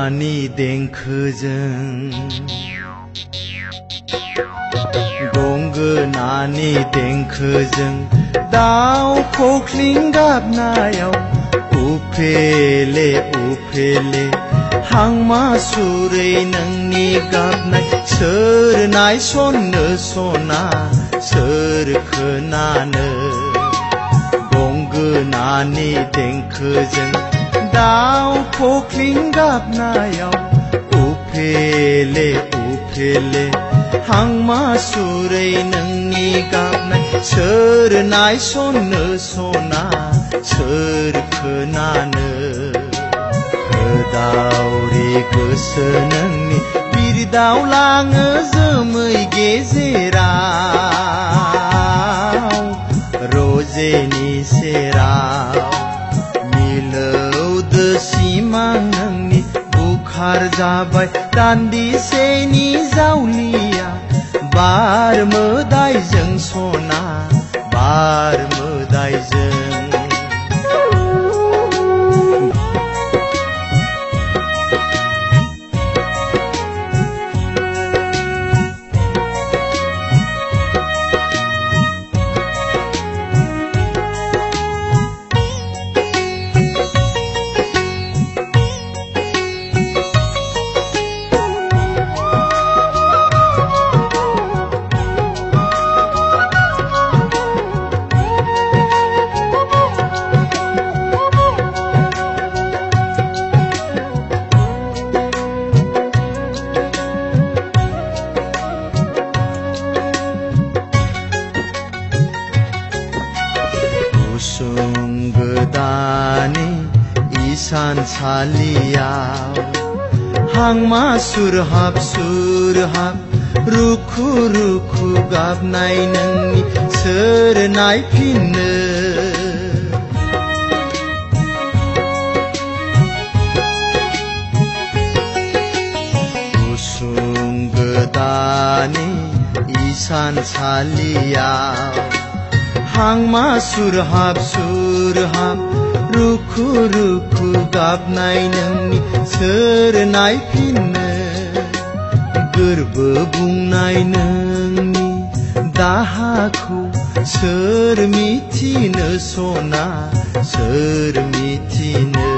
गंगोनानि देंखोजों गंगोनानि देंखोजों दाउ खख्लिं गाबनायाव उफेले उफेले हांमा सुरै नोंनि गाबनाय सोर नायसननो सना सोर खोनानो गंगोनानि देंखोजों दाउ खख्लिं गाबनायाव उफेले उफेले हांमा सुरै नोंनि गाबनाय सोर नायसननो सना सोर खोनानो दावरि गोसो नोंनि बिरदावलाङो जोमै गेजेराव रजेनि सेराव मिलौदो सिमां नोंनि बुखार जाबाय दान्दिसेनि जावलिया बार मोदायजों सना बार मोदायजों गोदानि इसानसालियाव हांमा सुरहाब रुखु रुखु गाबनाय नोंनि सोर नायफिननो गुसुं गोदानि इसानसालियाव हांमा सुरहाब रुखु रुखु गाबनाय नोंनि सोर नायफिननो गोरबो बुंनाय नोंनि दाहाखौ सोर मिथिनो सना सोर मिथिनो